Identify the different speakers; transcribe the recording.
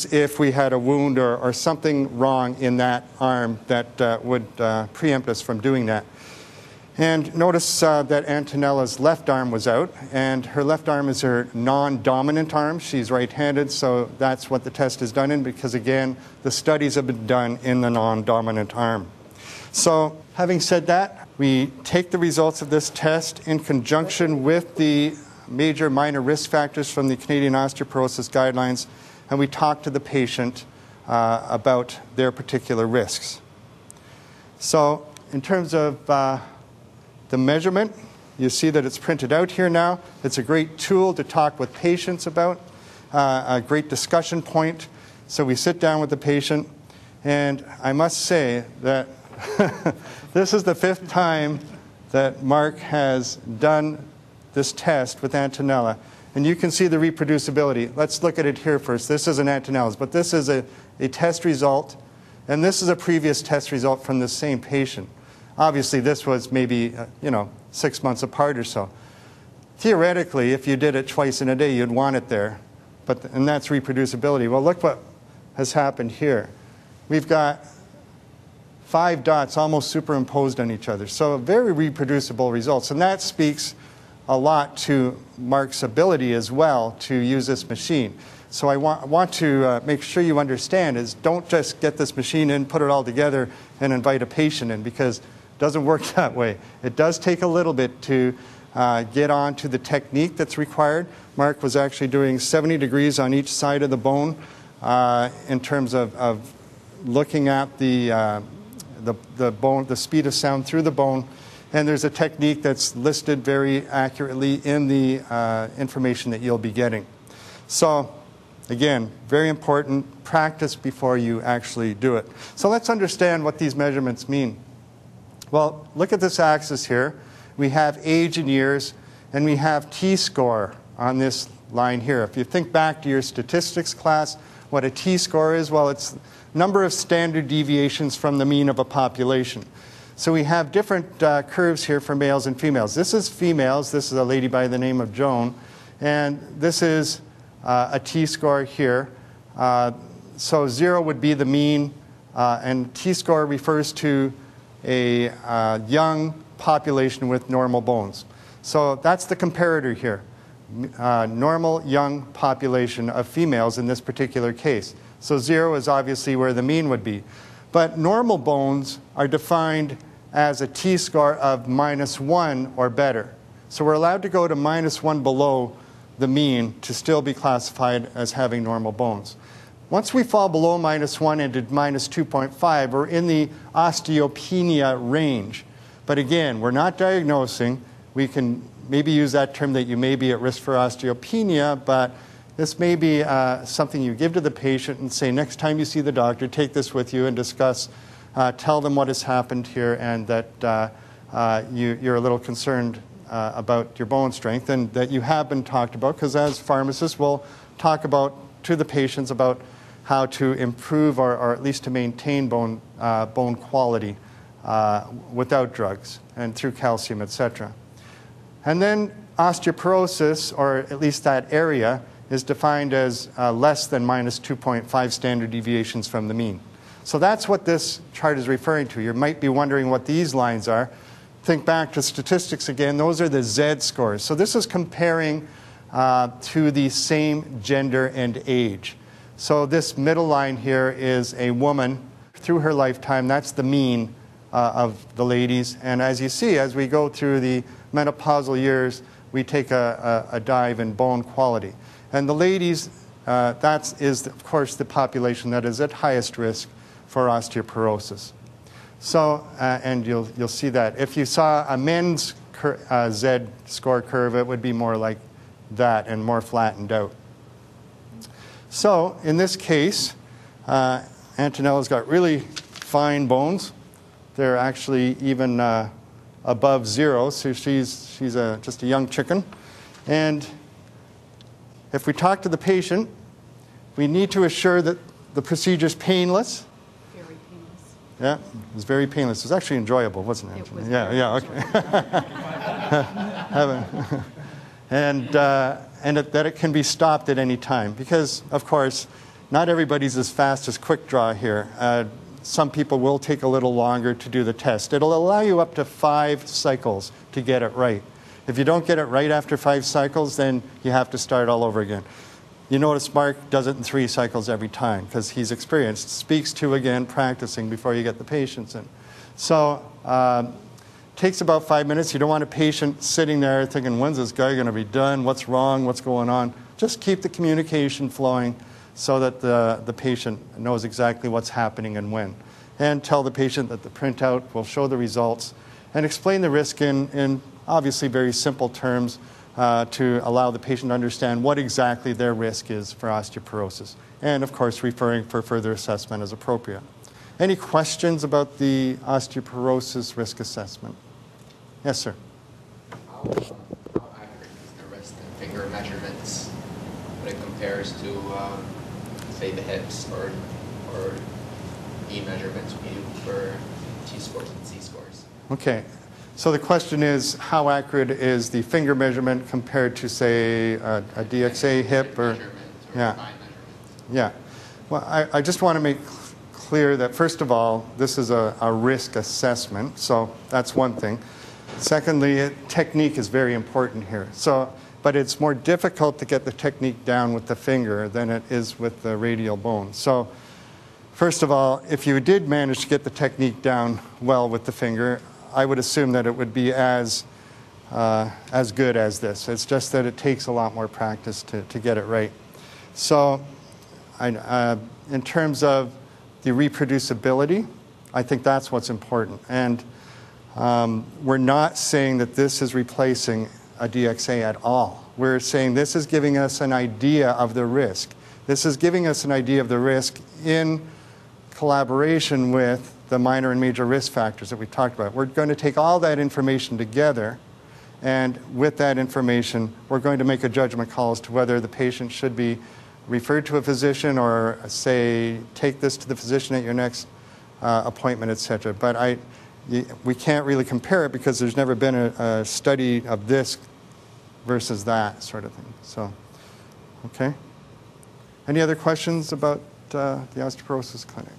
Speaker 1: case if we had a wound or something wrong in that arm that would preempt us from doing that. And notice that Antonella's left arm was out, and her left arm is her non-dominant arm. She's right-handed, so that's what the test is done in, because again, the studies have been done in the non-dominant arm. So having said that, we take the results of this test in conjunction with the major minor risk factors from the Canadian Osteoporosis Guidelines, and we talk to the patient about their particular risks. So in terms of the measurement, you see that it's printed out here now. It's a great tool to talk with patients about, a great discussion point. So we sit down with the patient, and I must say that this is the 5th time that Mark has done this test with Antonella. And you can see the reproducibility. Let's look at it here first. This isn't Antonella's, but this is a test result, and this is a previous test result from the same patient. Obviously, this was maybe 6 months apart or so. Theoretically, if you did it twice in a day, you'd want it there, and that's reproducibility. Well, look what has happened here. We've got 5 dots almost superimposed on each other, so very reproducible results, and that speaks a lot to Mark's ability as well to use this machine. So I want to make sure you understand is don't just get this machine in, put it all together, and invite a patient in, because it doesn't work that way. It does take a little bit to get on to the technique that's required. Mark was actually doing 70 degrees on each side of the bone in terms of looking at the bone, the speed of sound through the bone. And there's a technique that's listed very accurately in the information that you'll be getting. So, again, very important, practice before you actually do it. So let's understand what these measurements mean. Well, look at this axis here. We have age in years, and we have T-score on this line here. If you think back to your statistics class, what a T-score is, well, it's number of standard deviations from the mean of a population. So we have different curves here for males and females. This is females. This is a lady by the name of Joan. And this is a T-score here. So 0 would be the mean, and T-score refers to a young population with normal bones. So that's the comparator here. Normal young population of females in this particular case. So 0 is obviously where the mean would be. But normal bones are defined as a T-score of -1 or better. So we're allowed to go to -1 below the mean to still be classified as having normal bones. Once we fall below -1 into -2.5, we're in the osteopenia range. But again, we're not diagnosing. We can maybe use that term that you may be at risk for osteopenia, but this may be something you give to the patient and say, next time you see the doctor, take this with you and discuss, tell them what has happened here and that you're a little concerned about your bone strength and that you have been talked about, because as pharmacists, we'll talk about to the patients about how to improve or at least to maintain bone quality without drugs and through calcium, etc. And then osteoporosis, or at least that area, is defined as less than -2.5 standard deviations from the mean. So that's what this chart is referring to. You might be wondering what these lines are. Think back to statistics again. Those are the Z scores. So this is comparing to the same gender and age. So this middle line here is a woman through her lifetime. That's the mean of the ladies. And as you see, as we go through the menopausal years, we take a dive in bone quality. And the ladies, that is, of course, the population that is at highest risk for osteoporosis. So, and you'll see that. If you saw a men's Z score curve, it would be more like that and more flattened out. So, in this case, Antonella's got really fine bones. They're actually even above 0, so she's just a young chicken. And if we talk to the patient, we need to assure that the procedure is painless.
Speaker 2: Very painless.
Speaker 1: Yeah, it was very painless. It was actually enjoyable, wasn't it?
Speaker 2: It was
Speaker 1: okay. And that it can be stopped at any time, because, of course, not everybody's as fast as quick draw here. Some people will take a little longer to do the test. It'll allow you up to 5 cycles to get it right. If you don't get it right after 5 cycles, then you have to start all over again. You notice Mark does it in 3 cycles every time because he's experienced. Speaks to, again, practicing before you get the patients in. So takes about 5 minutes. You don't want a patient sitting there thinking, when's this guy going to be done? What's wrong? What's going on? Just keep the communication flowing so that the patient knows exactly what's happening and when. And tell the patient that the printout will show the results and explain the risk in obviously very simple terms to allow the patient to understand what exactly their risk is for osteoporosis. And of course, referring for further assessment as appropriate. Any questions about the osteoporosis risk assessment? Yes, sir.
Speaker 2: How accurate is the wrist and finger measurements when it compares to, say, the hips or E measurements we do for T-scores and C-scores?
Speaker 1: Okay. So the question is, how accurate is the finger measurement compared to, say, a DXA hip or yeah.
Speaker 2: Fine measurements?
Speaker 1: Yeah. Well, I just want to make clear that, first of all, this is a risk assessment, so that's one thing. Secondly, technique is very important here. But it's more difficult to get the technique down with the finger than it is with the radial bone. So first of all, if you did manage to get the technique down well with the finger, I would assume that it would be as good as this. It's just that it takes a lot more practice to get it right. So in terms of the reproducibility, I think that's what's important. And we're not saying that this is replacing a DXA at all. We're saying this is giving us an idea of the risk. This is giving us an idea of the risk in collaboration with the minor and major risk factors that we talked about. We're going to take all that information together, and with that information, we're going to make a judgment call as to whether the patient should be referred to a physician or, say, take this to the physician at your next appointment, et cetera. But we can't really compare it because there's never been a study of this versus that sort of thing. So, okay. Any other questions about the osteoporosis clinic?